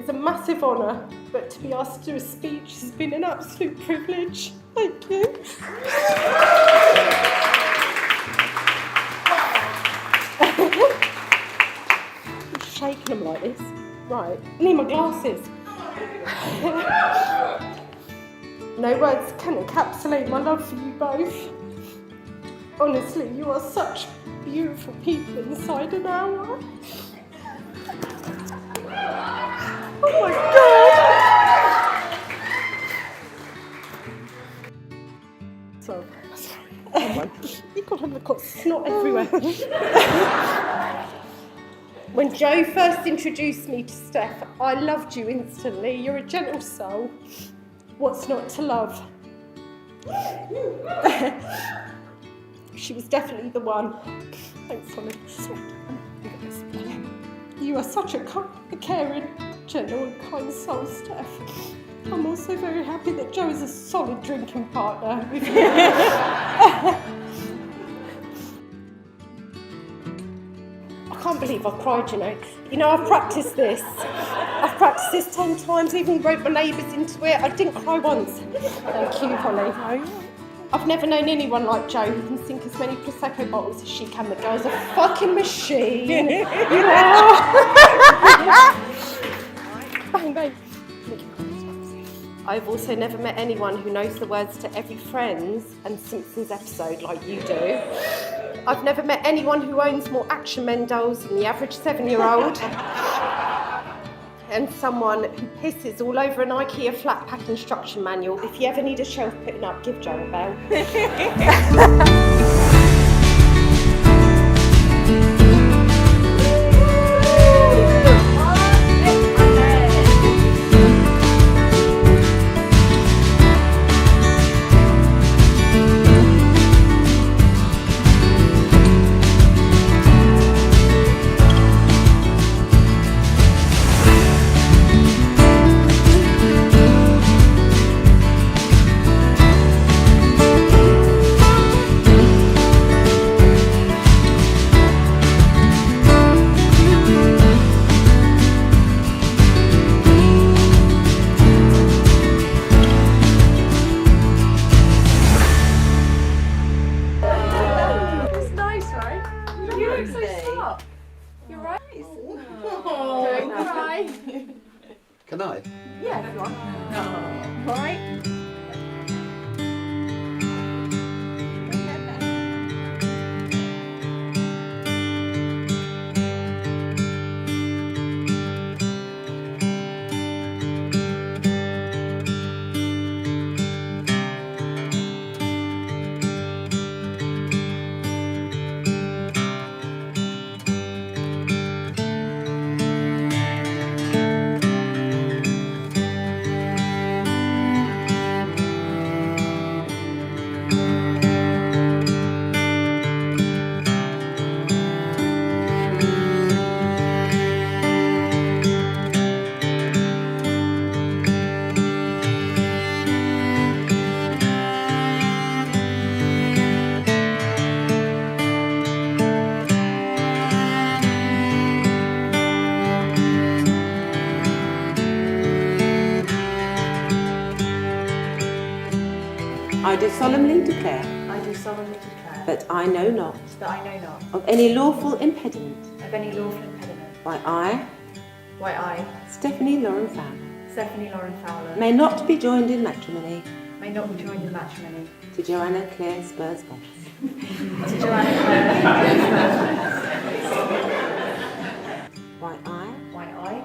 is a massive honour, but to be asked to do a speech has been an absolute privilege. Thank you. I'm shaking them like this. Right, I need my glasses. No words can encapsulate my love for you both. Honestly, you are such beautiful people inside an hour. Oh my God! Sorry. You have got snot everywhere. When Joe first introduced me to Stef, I loved you instantly. You're a gentle soul. What's not to love? She was definitely the one. Thanks, Holly. You are such a caring, gentle and kind soul, Stef. I'm also very happy that Joe is a solid drinking partner with you. I can't believe I cried, you know. You know, I've practiced this. I've practiced this 10 times, even wrote my neighbours into it. I didn't cry once. Thank you, Holly. I've never known anyone like Jo who can sink as many Prosecco bottles as she can. The girl's a fucking machine. You are. Bang, bang. I've also never met anyone who knows the words to every Friends and Simpsons episode like you do. I've never met anyone who owns more Action Men dolls than the average 7-year-old. And someone who pisses all over an IKEA flat pack instruction manual. If you ever need a shelf putting up, give Jo a bell. Can I? Yeah, if you want. No. Right. I do solemnly declare that I know not not of any lawful impediment of any lawful impediment why I, Stephanie Lauren Fowler, may not be joined in matrimony to Joanna Claire Spurs Betts. Why I,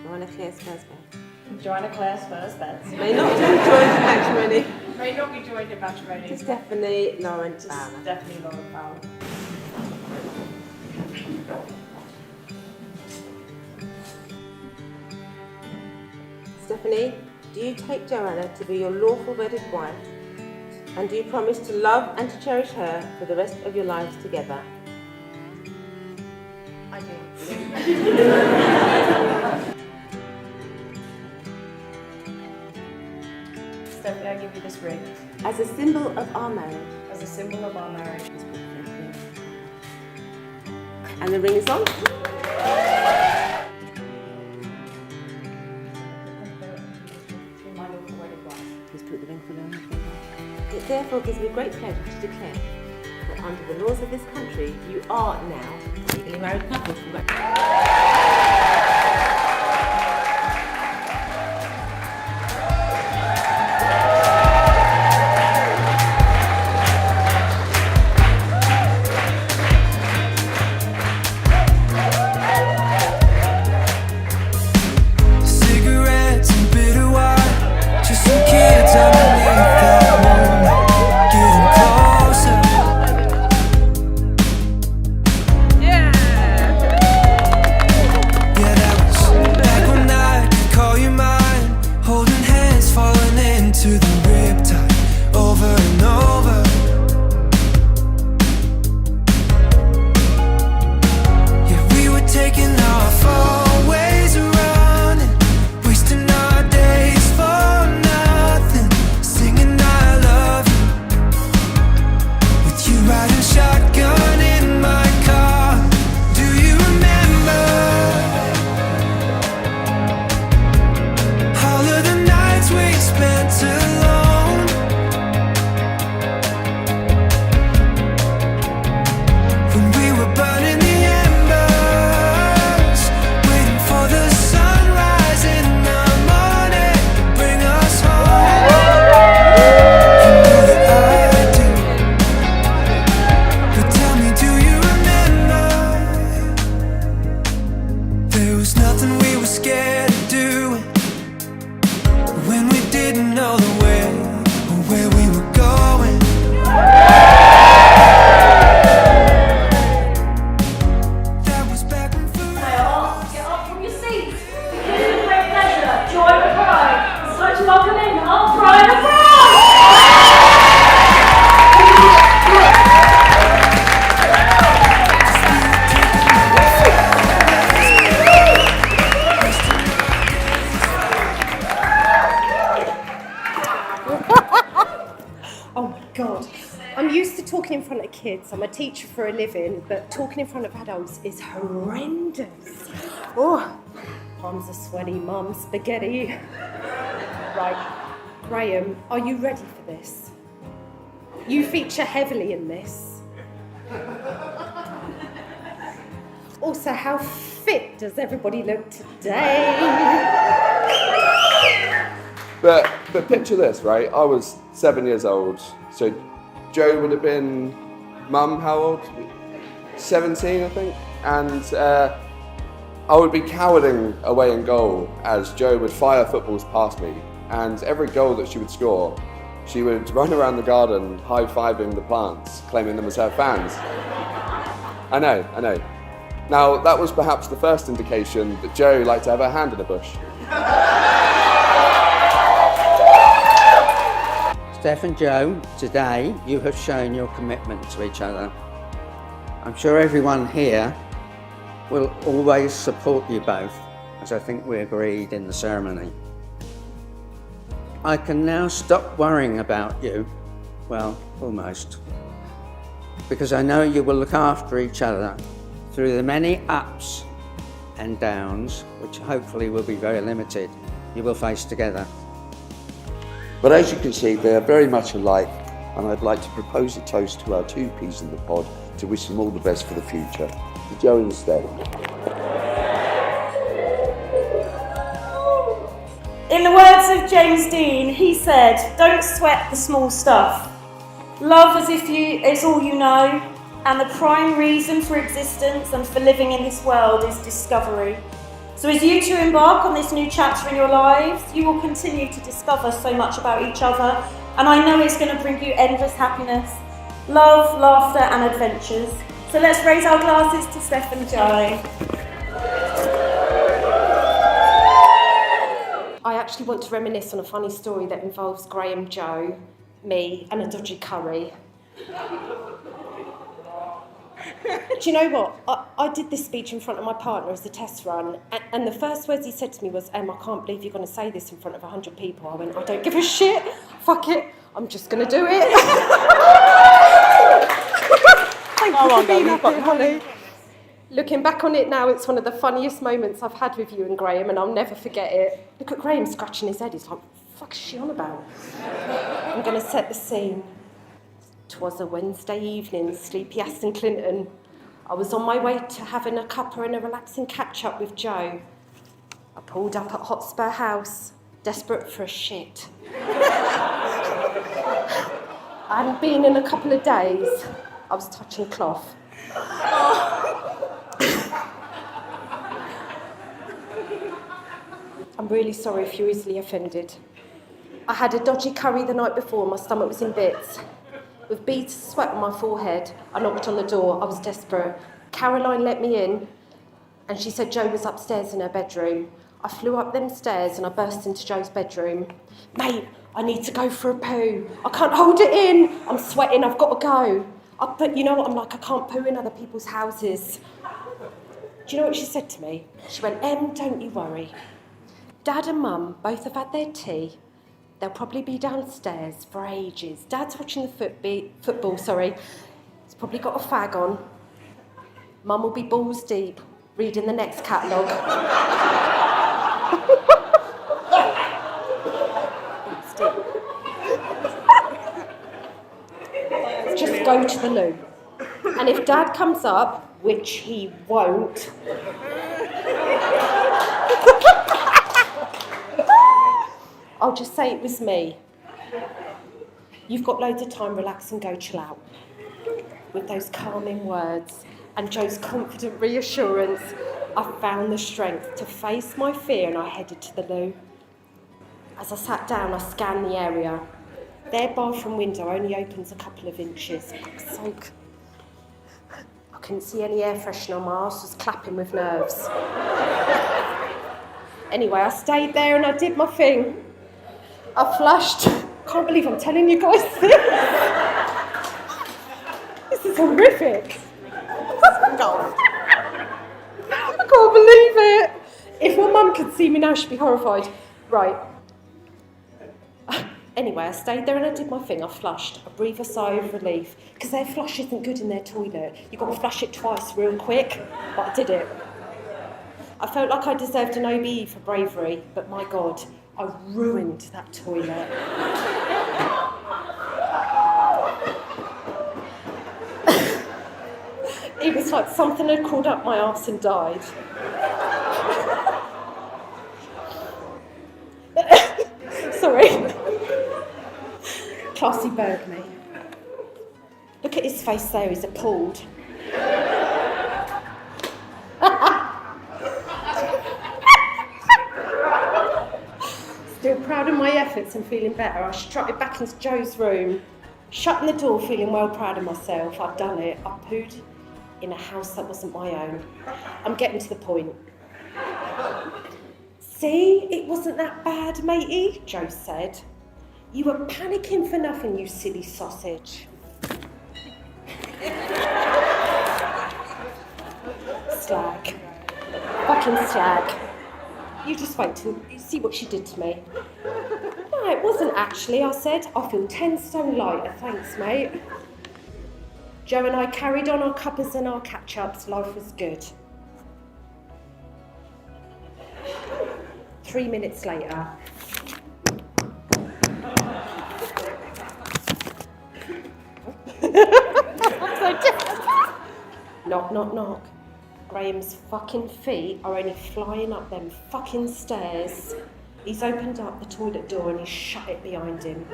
Joanna Claire Spurs Betts, may not be joined in matrimony to Stephanie Lauren Fowler. Stephanie, do you take Joanna to be your lawful wedded wife, and do you promise to love and to cherish her for the rest of your lives together? I do. Stephanie, I give you this ring. As a symbol of our marriage. And the ring is on. It therefore gives me great pleasure to declare that under the laws of this country, you are now a legally married couple. Cigarettes and bitter wine, just some kids underneath that moonlight, getting closer. Yeah, that was back when I could call you mine, holding hands, falling into the riptide, over and over. Yeah, we were taking off our ways around and wasting our days for nothing, singing I love you, with you riding shotgun in my car. Do you remember all of the nights we spent alone? When we were burning the embers, waiting for the sunrise in the morning to bring us home. You know that I do. But tell me, do you remember? There was nothing we were scared of doing when we didn't know the way or where we were going. That was back when food. Get up from your seats. Begin with great pleasure, joy and pride. It's time to welcome in our bride and bride. Oh my God. I'm used to talking in front of kids. I'm a teacher for a living, but talking in front of adults is horrendous. Oh, palms are sweaty, mum, spaghetti. Right, Graham, are you ready for this? You feature heavily in this. Also, how fit does everybody look today? But picture this, right? I was 7 years old, so Joe would have been, mum, how old? 17, I think. And I would be cowering away in goal as Joe would fire footballs past me. And every goal that she would score, she would run around the garden high-fiving the plants, claiming them as her fans. I know. Now, that was perhaps the first indication that Joe liked to have her hand in a bush. Stef and Joe, today you have shown your commitment to each other. I'm sure everyone here will always support you both, as I think we agreed in the ceremony. I can now stop worrying about you, well, almost, because I know you will look after each other through the many ups and downs, which hopefully will be very limited, you will face together. But as you can see, they are very much alike, and I'd like to propose a toast to our two peas in the pod to wish them all the best for the future. To Joe and Stef. In the words of James Dean, he said, "Don't sweat the small stuff. Love as if it's all you know, and the prime reason for existence and for living in this world is discovery." So as you two embark on this new chapter in your lives, you will continue to discover so much about each other, and I know it's going to bring you endless happiness, love, laughter and adventures. So let's raise our glasses to Stef and Joe. I actually want to reminisce on a funny story that involves Graham, Joe, me and a dodgy curry. Do you know what? I did this speech in front of my partner as a test run, and the first words he said to me was, I can't believe you're going to say this in front of 100 people. I went, I don't give a shit. Fuck it. I'm just going to do it. Thank you for being up here, Holly. Looking back on it now, it's one of the funniest moments I've had with you and Graham, and I'll never forget it. Look at Graham scratching his head. He's like, fuck is she on about? I'm going to set the scene. 'Twas a Wednesday evening, sleepy Aston Clinton. I was on my way to having a cuppa and a relaxing catch-up with Joe. I pulled up at Hotspur House, desperate for a shit. I hadn't been in a couple of days. I was touching cloth. I'm really sorry if you're easily offended. I had a dodgy curry the night before, my stomach was in bits. With beads of sweat on my forehead, I knocked on the door. I was desperate. Caroline let me in, and she said Joe was upstairs in her bedroom. I flew up them stairs and I burst into Joe's bedroom. Mate, I need to go for a poo. I can't hold it in. I'm sweating, I've got to go. But you know what I'm like, I can't poo in other people's houses. Do you know what she said to me? She went, don't you worry. Dad and Mum both have had their tea. They'll probably be downstairs for ages. Dad's watching the football. He's probably got a fag on. Mum will be balls deep, reading the next catalogue. Just go to the loo. And if Dad comes up, which he won't, I'll just say it was me. You've got loads of time, relax and go chill out. With those calming words and Joe's confident reassurance, I found the strength to face my fear and I headed to the loo. As I sat down, I scanned the area. Their bathroom window only opens a couple of inches. Fuck's sake. I couldn't see any air freshener, my arse was clapping with nerves. Anyway, I stayed there and I did my thing. I flushed. Can't believe I'm telling you guys this. This is horrific. I can't believe it. If my mum could see me now, she'd be horrified. Right. Anyway, I stayed there and I did my thing. I flushed. I breathed a sigh of relief. Because their flush isn't good in their toilet. You've got to flush it twice real quick. But I did it. I felt like I deserved an OBE for bravery. But my God, I ruined that toilet. It was like something had crawled up my arse and died. Sorry. Classy bird, me. Look at his face there, he's appalled. Still proud of my efforts and feeling better, I strutted back into Joe's room, shutting the door, feeling well proud of myself. I'd done it. I pooed in a house that wasn't my own. I'm getting to the point. See, it wasn't that bad, matey, Joe said. You were panicking for nothing, you silly sausage. Slag. Fucking slag. You just wait till you see what she did to me. No, it wasn't actually, I said. I feel 10 stone lighter, thanks, mate. Joe and I carried on our cuppas and our catch-ups. Life was good. 3 minutes later. Knock, knock, knock. Graham's fucking feet are only flying up them fucking stairs. He's opened up the toilet door and he's shut it behind him.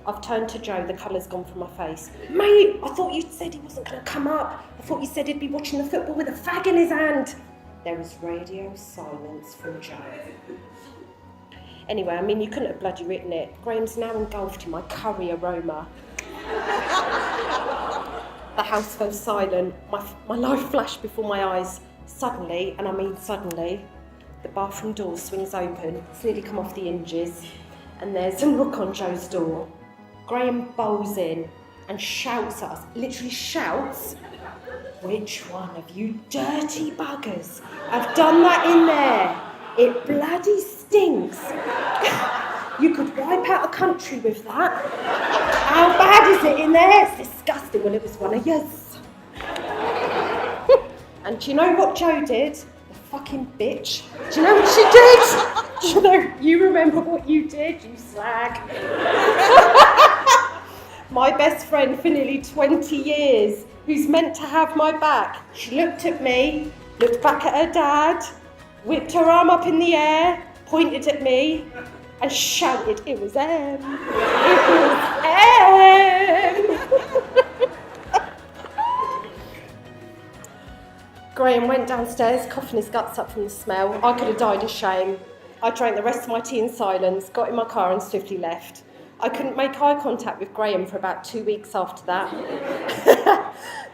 I've turned to Joe, the colour's gone from my face. Mate, I thought you said he wasn't going to come up. I thought you said he'd be watching the football with a fag in his hand. There was radio silence from Joe. Anyway, I mean, you couldn't have bloody written it. Graham's now engulfed in my curry aroma. The house fell silent. My life flashed before my eyes. Suddenly, and I mean suddenly, the bathroom door swings open. It's nearly come off the hinges. And there's a knock on Joe's door. Graham bowls in and shouts at us, literally shouts, "Which one of you dirty buggers have done that in there? It bloody stinks. You could wipe out a country with that. How bad is it in there? It's disgusting." Well, it was one of yours. And do you know what Joe did? The fucking bitch. Do you know what she did? You know, you remember what you did, you slag. My best friend for nearly 20 years, who's meant to have my back, she looked at me, looked back at her dad, whipped her arm up in the air, pointed at me, and shouted, "It was M. It was M." Graham went downstairs, coughing his guts up from the smell. I could have died of shame. I drank the rest of my tea in silence, got in my car and swiftly left. I couldn't make eye contact with Graham for about 2 weeks after that.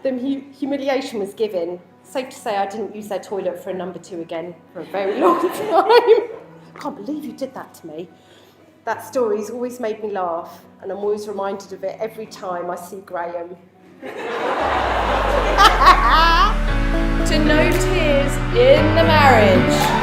The humiliation was given. Safe to say I didn't use their toilet for a number 2 again for a very long time. I can't believe you did that to me. That story's always made me laugh, and I'm always reminded of it every time I see Graham. To no tears in the marriage.